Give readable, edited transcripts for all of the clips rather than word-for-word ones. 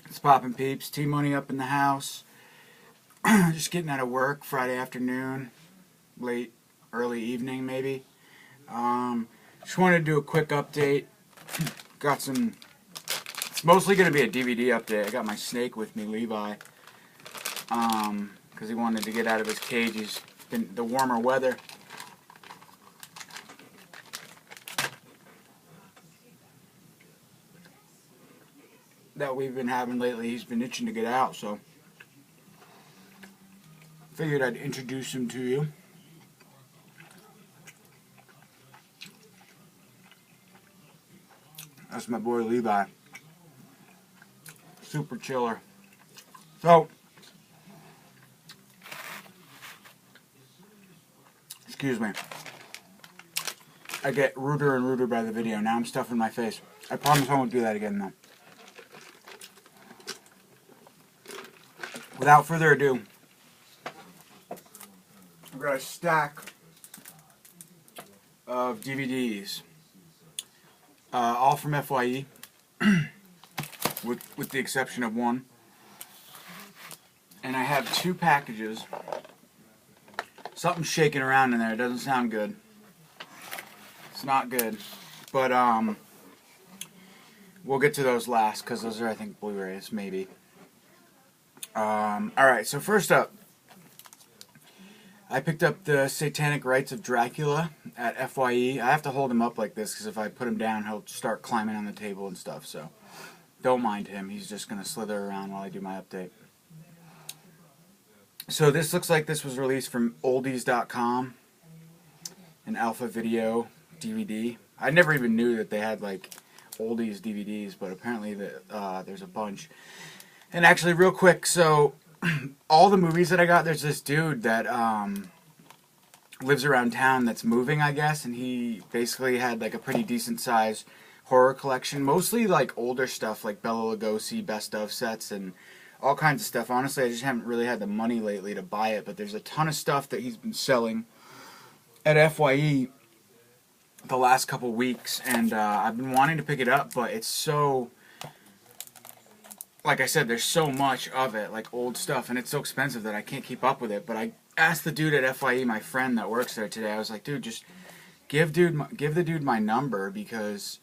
It's poppin' peeps. T-Money up in the house. Just getting out of work Friday afternoon, late, early evening maybe. Just wanted to do a quick update. Got some. It's mostly going to be a DVD update. I got my snake with me, Levi, because he wanted to get out of his cage. He's been the warmer weather. That we've been having lately, he's been itching to get out, so figured I'd introduce him to you. That's my boy Levi. Super chiller. So, excuse me. I get ruder and ruder by the video. Now I'm stuffing my face. I promise I won't do that again though. Without further ado, I've got a stack of DVDs, all from FYE, with the exception of one. And I have two packages. Something's shaking around in there. It doesn't sound good. It's not good. But we'll get to those last, because those are, I think, Blu-rays, maybe. Alright, so first up, I picked up the Satanic Rites of Dracula at FYE. I have to hold him up like this, because if I put him down, he'll start climbing on the table and stuff, so don't mind him. He's just going to slither around while I do my update. So this looks like this was released from oldies.com, an alpha video DVD. I never even knew that they had, like, oldies DVDs, but apparently there's a bunch. And actually, real quick, so all the movies that I got, there's this dude that lives around town that's moving, I guess, and he basically had like a pretty decent size horror collection, mostly like older stuff like Bela Lugosi best of sets and all kinds of stuff. Honestly, I just haven't really had the money lately to buy it, but there's a ton of stuff that he's been selling at FYE the last couple weeks, and I've been wanting to pick it up, but it's so... Like I said, there's so much of it, like old stuff, and it's so expensive that I can't keep up with it. But I asked the dude at FYE, my friend that works there today, I was like, dude, just give the dude my number, because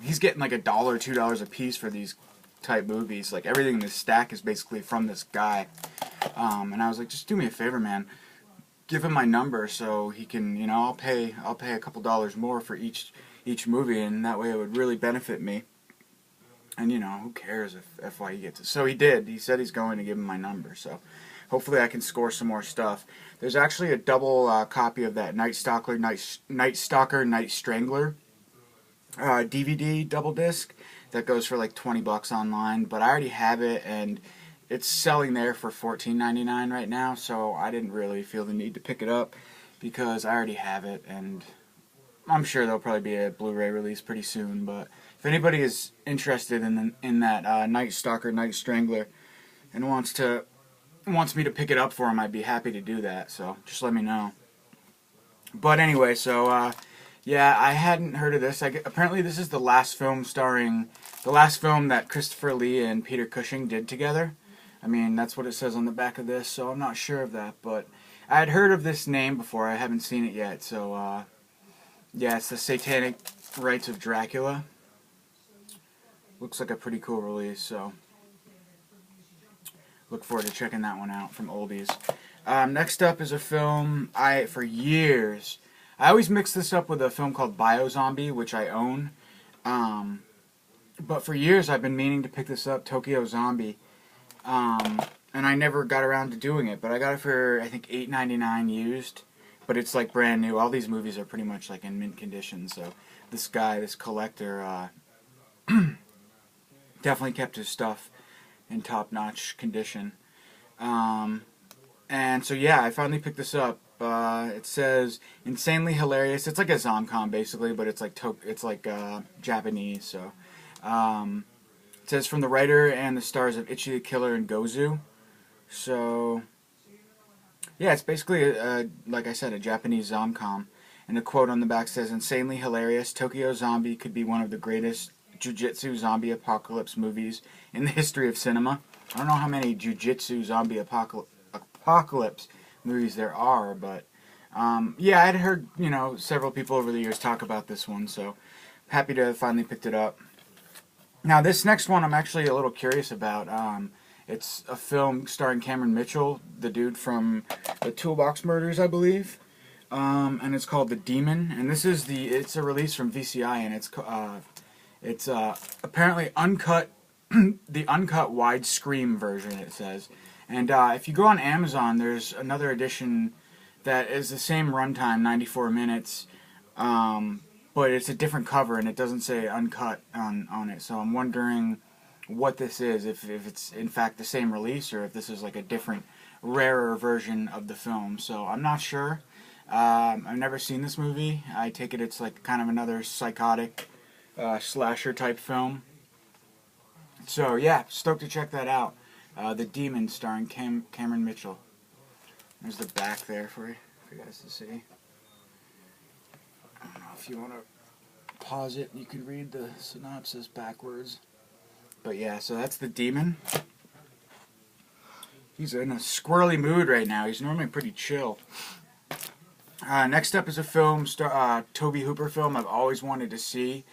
he's getting like $1, $2 a piece for these type movies. Like everything in this stack is basically from this guy. And I was like, just do me a favor, man. Give him my number so he can, you know, I'll pay a couple dollars more for each movie, and that way it would really benefit me. And, you know, who cares if FYE gets it? So he did. He said he's going to give him my number. So hopefully I can score some more stuff. There's actually a double copy of that Night Stalker, Night Strangler DVD double disc that goes for like $20 online. But I already have it, and it's selling there for $14.99 right now. So I didn't really feel the need to pick it up because I already have it. And I'm sure there'll probably be a Blu-ray release pretty soon, but if anybody is interested in that Night Stalker, Night Strangler, and wants me to pick it up for him, I'd be happy to do that. So just let me know. But anyway, so yeah, I hadn't heard of this. Apparently, this is the last film that Christopher Lee and Peter Cushing did together. I mean, that's what it says on the back of this, so I'm not sure of that, but I had heard of this name before. I haven't seen it yet, so yeah, it's the Satanic Rites of Dracula. Looks like a pretty cool release, so look forward to checking that one out from Oldies. Next up is a film for years, I always mix this up with a film called Biozombie, which I own. But for years I've been meaning to pick this up, Tokyo Zombie, and I never got around to doing it. But I got it for, I think, $8.99 used. But it's like brand new. All these movies are pretty much like in mint condition. So this guy, this collector, definitely kept his stuff in top-notch condition. And so yeah, I finally picked this up. It says insanely hilarious. It's like a Zomcom basically, but it's like Japanese. So it says from the writer and the stars of Ichi the Killer and Gozu. So yeah, it's basically like I said, a Japanese Zomcom. And the quote on the back says, "Insanely hilarious. Tokyo Zombie could be one of the greatest jujitsu zombie apocalypse movies in the history of cinema. I don't know how many jujitsu zombie apocalypse movies there are, but yeah, I'd heard, several people over the years talk about this one, so happy to have finally picked it up. Now, this next one I'm actually a little curious about. It's a film starring Cameron Mitchell, the dude from the Toolbox Murders, I believe. And it's called The Demon. And it's a release from VCI, and it's apparently uncut, the uncut widescreen version, it says. And if you go on Amazon, there's another edition that is the same runtime, 94 minutes, but it's a different cover, and it doesn't say uncut on it. So I'm wondering what this is, if it's in fact the same release, or if this is like a different, rarer version of the film. So I'm not sure. I've never seen this movie. I take it it's like kind of another psychotic slasher type film. So yeah, stoked to check that out. The Demon, starring Cameron Mitchell. There's the back there for you guys to see. I don't know if you want to pause it, you can read the synopsis backwards. But yeah, so that's The Demon. He's in a squirrely mood right now. He's normally pretty chill. Next up is a film, Tobe Hooper film I've always wanted to see.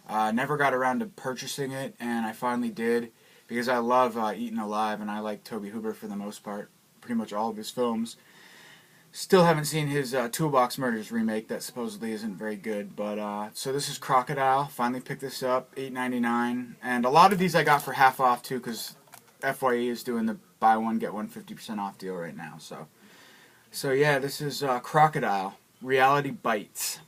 Never got around to purchasing it, and I finally did, because I love Eaten Alive, and I like Tobe Hooper for the most part, pretty much all of his films. Still haven't seen his Toolbox Murders remake that supposedly isn't very good, but so this is Crocodile. Finally picked this up, $8.99, and a lot of these I got for half off too, because FYE is doing the buy one get one 50% off deal right now. So yeah, this is Crocodile. Reality bites.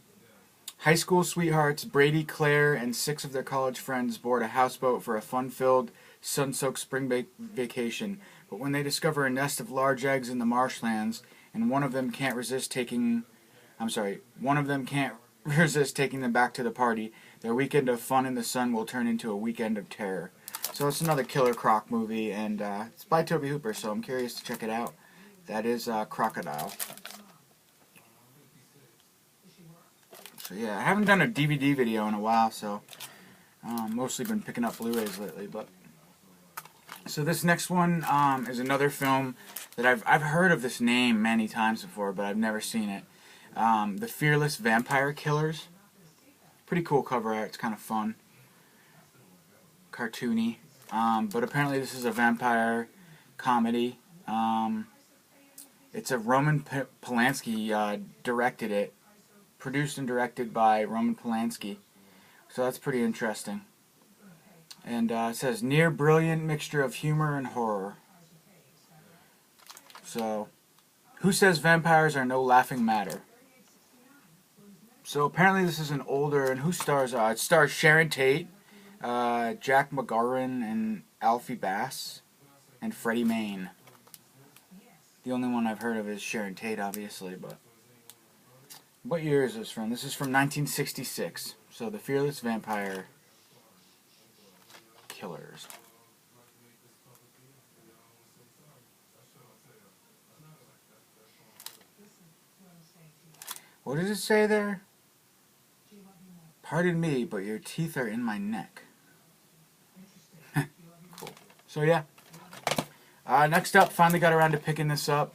High school sweethearts Brady, Claire, and 6 of their college friends board a houseboat for a fun-filled, sun-soaked spring vacation. But when they discover a nest of large eggs in the marshlands, and one of them can't resist taking them back to the party, their weekend of fun in the sun will turn into a weekend of terror. So it's another Killer Croc movie, and it's by Tobe Hooper, so I'm curious to check it out. That is Crocodile. So yeah, I haven't done a DVD video in a while, so mostly been picking up Blu-rays lately. But so this next one is another film that I've heard of this name many times before, but I've never seen it. The Fearless Vampire Killers. Pretty cool cover art. It's kind of fun, cartoony. But apparently this is a vampire comedy. It's a Roman Polanski directed it. Produced and directed by Roman Polanski. So that's pretty interesting. And it says, near brilliant mixture of humor and horror. So, who says vampires are no laughing matter? So apparently this is an older, and who stars? It stars Sharon Tate, Jack McGarren, and Alfie Bass, and Freddie Mayne. The only one I've heard of is Sharon Tate, obviously, but... What year is this from? This is from 1966. So, The Fearless Vampire Killers. What does it say there? Pardon me, but your teeth are in my neck. Cool. So, yeah. Next up, finally got around to picking this up.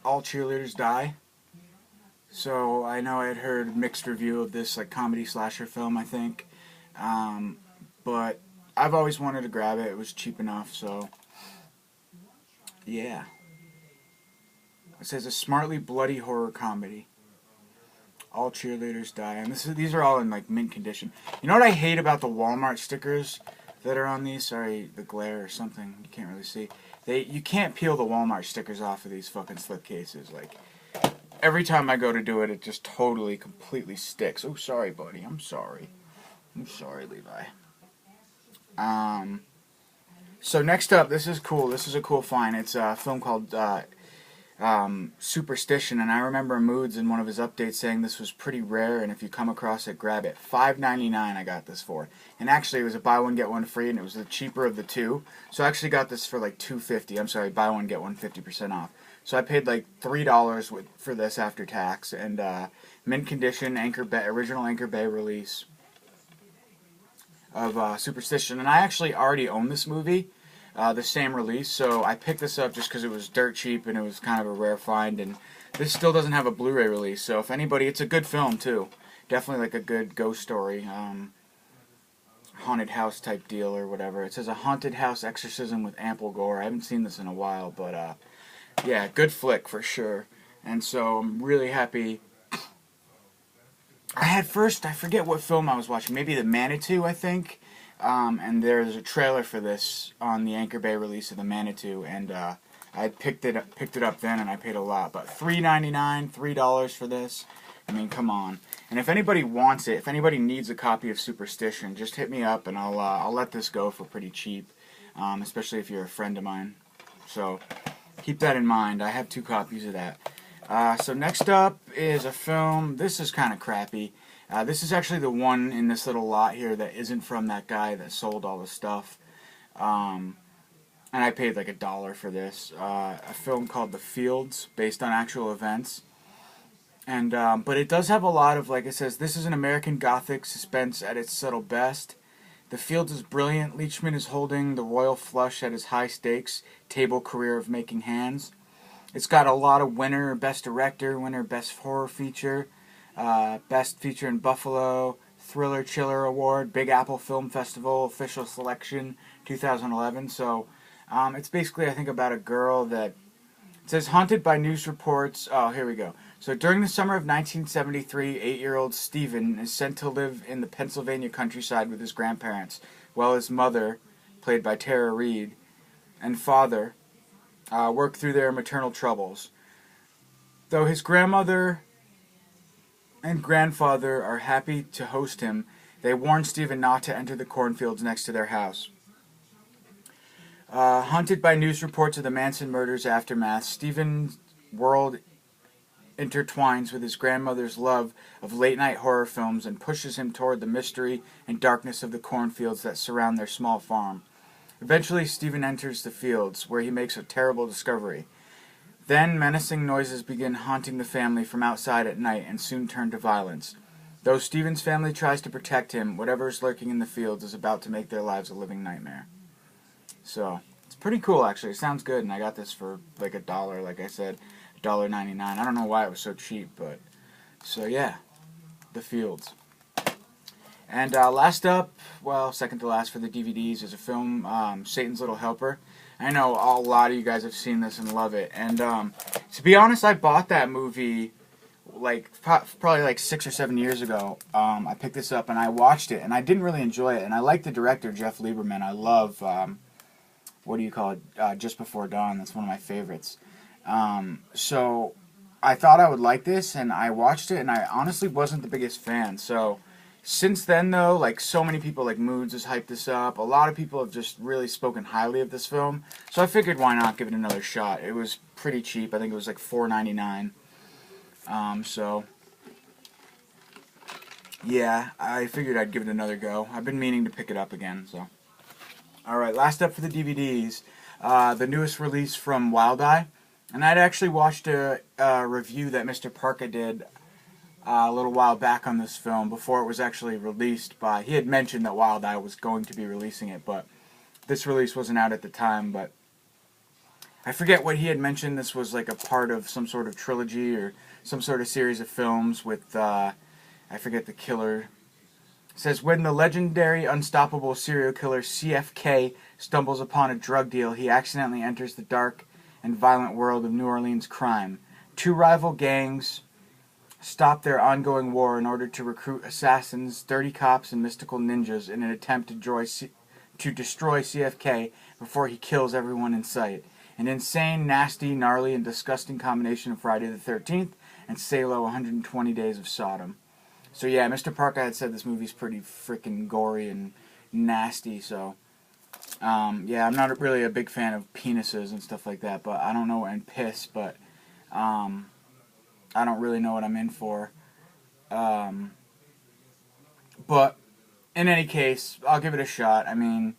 All Cheerleaders Die. So I know I had heard mixed review of this like comedy slasher film, I think, but I've always wanted to grab it. It was cheap enough, so yeah. It says a smartly bloody horror comedy. All Cheerleaders Die, and these are all in like mint condition. You know what I hate about the Walmart stickers that are on these? Sorry, the glare or something. You can't really see. You can't peel the Walmart stickers off of these fucking slipcases. Like, every time I go to do it, it just totally, completely sticks. Oh, sorry, buddy. I'm sorry. I'm sorry, Levi. So next up, this is cool. This is a cool find. It's a film called Superstition, and I remember Moods in one of his updates saying this was pretty rare, and if you come across it, grab it. $5.99 I got this for, and actually it was a buy one get one free, and it was the cheaper of the two, so I actually got this for like $2.50. I'm sorry, buy one get one 50% off. So I paid like $3 for this after tax, and mint condition Anchor Bay, original Anchor Bay release of Superstition. And I actually already own this movie, the same release, so I picked this up just because it was dirt cheap and it was kind of a rare find. And this still doesn't have a Blu-ray release, so if anybody, it's a good film too. Definitely like a good ghost story, haunted house type deal or whatever. It says a haunted house exorcism with ample gore. I haven't seen this in a while, but yeah, good flick for sure. And so I'm really happy. I forget what film I was watching, maybe The Manitou, I think. And there's a trailer for this on the Anchor Bay release of The Manitou, and I picked it up then, and I paid a lot. But $3.99, $3 for this. I mean, come on. And if anybody wants it, if anybody needs a copy of Superstition, just hit me up, and I'll let this go for pretty cheap, especially if you're a friend of mine. So keep that in mind. I have 2 copies of that. So next up is a film. This is kind of crappy. This is actually the one in this little lot here that isn't from that guy that sold all the stuff. And I paid like $1 for this. A film called The Fields, based on actual events. And but it does have a lot of, like it says, this is an American Gothic suspense at its subtle best. The Fields is brilliant. Leachman is holding the royal flush at his high stakes table career of making hands. It's got a lot of winner, best director, winner, best horror feature, best feature in Buffalo, Thriller Chiller Award, Big Apple Film Festival, official selection, 2011. So it's basically, I think, about a girl that, it says, haunted by news reports. Oh, here we go. So during the summer of 1973, 8-year-old Stephen is sent to live in the Pennsylvania countryside with his grandparents, while his mother, played by Tara Reid, and father work through their maternal troubles. Though his grandmother and grandfather are happy to host him, they warn Stephen not to enter the cornfields next to their house. Haunted by news reports of the Manson murders' aftermath, Stephen's world intertwines with his grandmother's love of late-night horror films and pushes him toward the mystery and darkness of the cornfields that surround their small farm. Eventually, Stephen enters the fields, where he makes a terrible discovery. Then, menacing noises begin haunting the family from outside at night and soon turn to violence. Though Stephen's family tries to protect him, whatever is lurking in the fields is about to make their lives a living nightmare. So, it's pretty cool, actually. It sounds good, and I got this for like $1, like I said, $1.99. I don't know why it was so cheap, but... So, yeah, The Fields. And last up, well, second to last for the DVDs, is a film, Satan's Little Helper. I know a lot of you guys have seen this and love it. And to be honest, I bought that movie like probably like 6 or 7 years ago. I picked this up and I watched it, and I didn't really enjoy it. And I like the director, Jeff Lieberman. I love, what do you call it, Just Before Dawn. That's one of my favorites. So I thought I would like this, and I watched it, and I honestly wasn't the biggest fan. So... Since then, though, like, so many people, like Moods has hyped this up. A lot of people have just really spoken highly of this film. So I figured, why not give it another shot? It was pretty cheap. I think it was like $4.99. So, yeah, I figured I'd give it another go. I've been meaning to pick it up again, so. Alright, last up for the DVDs. The newest release from Wild Eye. And I'd actually watched a review that Mr. Parka did a little while back on this film before it was actually released by... He had mentioned that Wild Eye was going to be releasing it, but this release wasn't out at the time. But I forget what he had mentioned. This was like a part of some sort of trilogy or some sort of series of films with, I forget the killer. It says, when the legendary unstoppable serial killer CFK stumbles upon a drug deal, he accidentally enters the dark and violent world of New Orleans crime. 2 rival gangs stop their ongoing war in order to recruit assassins, dirty cops, and mystical ninjas in an attempt to destroy CFK before he kills everyone in sight. An insane, nasty, gnarly, and disgusting combination of Friday the 13th and Salo 120 Days of Sodom. So yeah, Mr. Parker had said this movie's pretty freaking gory and nasty, so... yeah, I'm not really a big fan of penises and stuff like that, but I don't know, and piss, but... I don't really know what I'm in for. But, in any case, I'll give it a shot. I mean,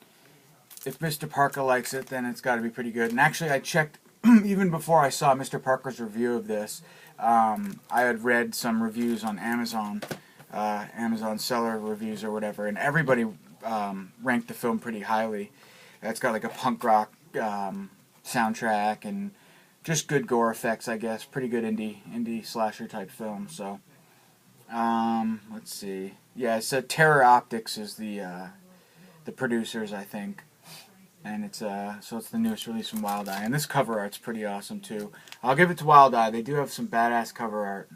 if Mr. Parker likes it, then it's got to be pretty good. And actually, I checked even before I saw Mr. Parker's review of this, I had read some reviews on Amazon, Amazon seller reviews or whatever, and everybody ranked the film pretty highly. It's got like a punk rock soundtrack and just good gore effects, I guess. Pretty good indie slasher type film. So, let's see. Yeah, so Terror Optics is the producers, I think. And it's so it's the newest release from Wild Eye, and this cover art's pretty awesome too. I'll give it to Wild Eye. They do have some badass cover art.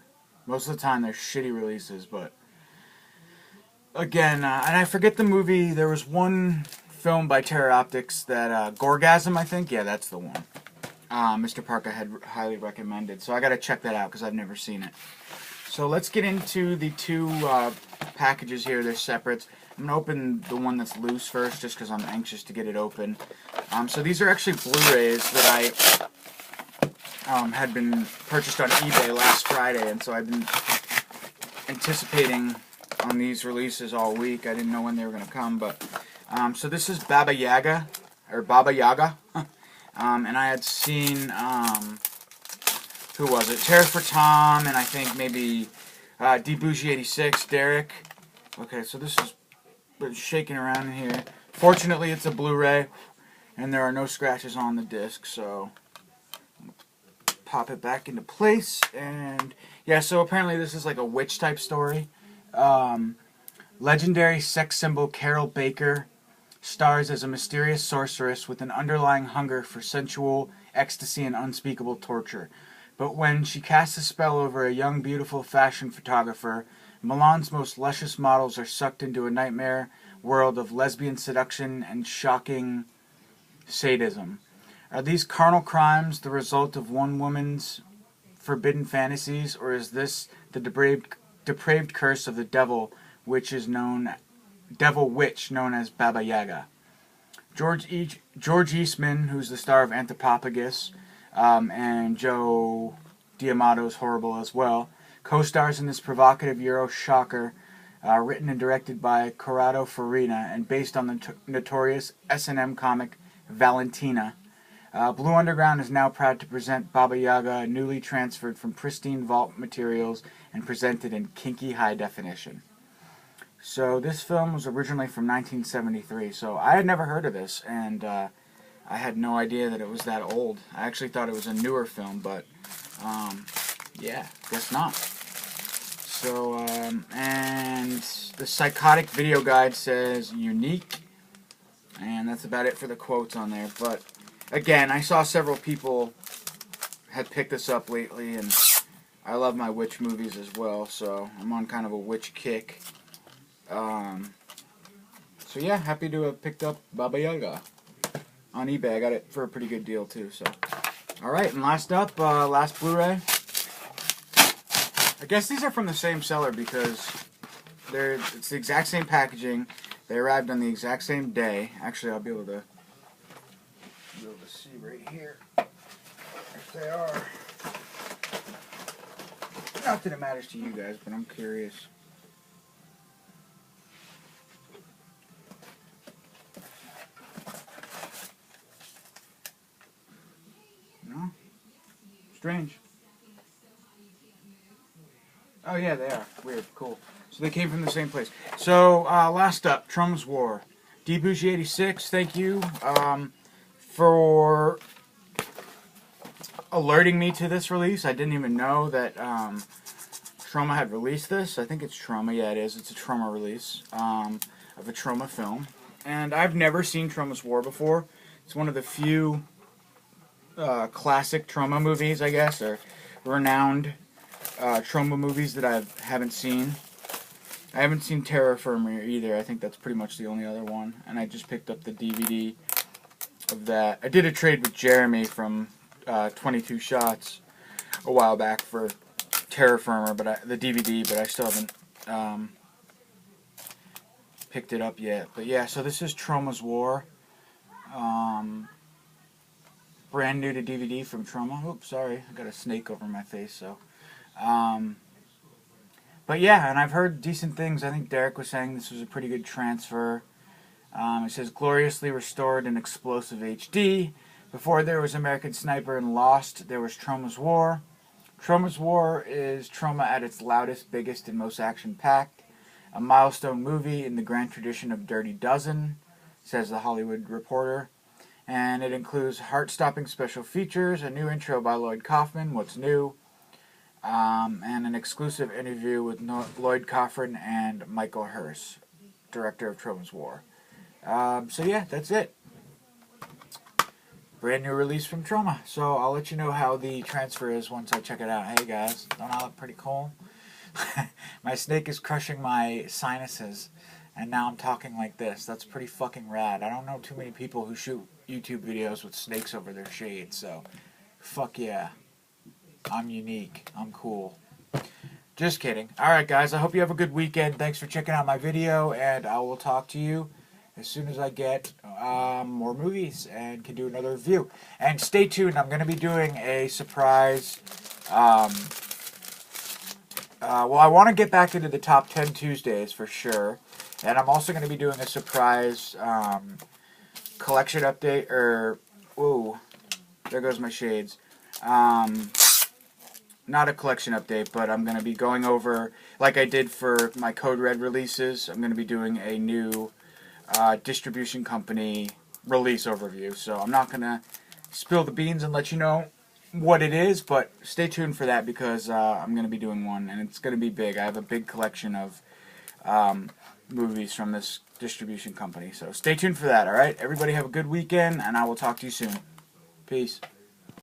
Most of the time they're shitty releases, but again, and I forget the movie. There was one film by Terror Optics that Gorgasm, I think. Yeah, that's the one. Mr. Parker had highly recommended, so I gotta check that out because I've never seen it. So let's get into the two packages here. They're separate. I'm going to open the one that's loose first, just because I'm anxious to get it open. So these are actually Blu-rays that I had been purchased on eBay last Friday, and so I've been anticipating on these releases all week. I didn't know when they were going to come, but so this is Baba Yaga, and I had seen who was it? Terror for Tom, and I think maybe D-Bougie86, Derek. Okay, so this is shaking around in here. Fortunately, it's a Blu-ray, and there are no scratches on the disc, so pop it back into place. And yeah, so apparently this is like a witch type story. Legendary sex symbol Carol Baker stars as a mysterious sorceress with an underlying hunger for sensual ecstasy and unspeakable torture. But when she casts a spell over a young, beautiful fashion photographer, Milan's most luscious models are sucked into a nightmare world of lesbian seduction and shocking sadism. Are these carnal crimes the result of one woman's forbidden fantasies, or is this the depraved curse of the devil, witch known as Baba Yaga? George Eastman, who's the star of Anthropophagus, and Joe D'Amato's horrible as well, co-stars in this provocative Euro shocker, written and directed by Corrado Farina and based on the notorious S&M comic Valentina. Blue Underground is now proud to present Baba Yaga, newly transferred from pristine vault materials and presented in kinky high definition. So this film was originally from 1973, so I had never heard of this, and I had no idea that it was that old. I actually thought it was a newer film, but yeah, guess not. So, and the Psychotic Video Guide says unique, and that's about it for the quotes on there. But again, I saw several people had picked this up lately, and I love my witch movies as well, so I'm on kind of a witch kick. So yeah, happy to have picked up Baba Yaga on eBay. I got it for a pretty good deal too. So, all right, and last up, last Blu-ray. I guess these are from the same seller because it's the exact same packaging. They arrived on the exact same day. Actually, I'll be able to see right here if they are. Not that it matters to you guys, but I'm curious. No? Strange. Oh yeah, they are. Weird. Cool. So they came from the same place. So, last up, Trum's War. D-Bougie86, thank you for alerting me to this release. I didn't even know that Troma had released this. I think it's Troma. Yeah, it is. It's a Troma release of a Troma film. And I've never seen Troma's War before. It's one of the few classic Troma movies, I guess, or renowned Troma movies that I haven't seen. I haven't seen Terror Firmer either. I think that's pretty much the only other one. And I just picked up the DVD of that. I did a trade with Jeremy from 22 Shots a while back for Terror Firmer, but the DVD, but I still haven't picked it up yet. But yeah, so this is Troma's War. Brand new to DVD from Troma. Oops, sorry. I got a snake over my face, so. But yeah, and I've heard decent things. I think Derek was saying this was a pretty good transfer. It says gloriously restored in explosive HD. Before there was American Sniper and Lost, there was Troma's War. Troma's War is Troma at its loudest, biggest, and most action-packed. A milestone movie in the grand tradition of Dirty Dozen, says The Hollywood Reporter. And it includes heart-stopping special features, a new intro by Lloyd Kaufman, What's New, and an exclusive interview with Lloyd Kaufman and Michael Hirst, director of Troma's War. So yeah, that's it. Brand new release from Troma. So I'll let you know how the transfer is once I check it out. Hey guys, don't I look pretty cool? My snake is crushing my sinuses, and now I'm talking like this. That's pretty fucking rad. I don't know too many people who shoot YouTube videos with snakes over their shades, so fuck yeah. I'm unique. I'm cool. Just kidding. Alright guys, I hope you have a good weekend. Thanks for checking out my video, and I will talk to you as soon as I get more movies and can do another review. And stay tuned, I'm going to be doing a surprise. Well, I want to get back into the top 10 Tuesdays for sure. And I'm also going to be doing a surprise collection update, or, whoa, there goes my shades. Not a collection update, but I'm going to be going over, like I did for my Code Red releases, I'm going to be doing a new distribution company release overview. So I'm not going to spill the beans and let you know what it is, but stay tuned for that because I'm going to be doing one, and it's going to be big. I have a big collection of movies from this distribution company. So stay tuned for that, alright? Everybody have a good weekend, and I will talk to you soon. Peace.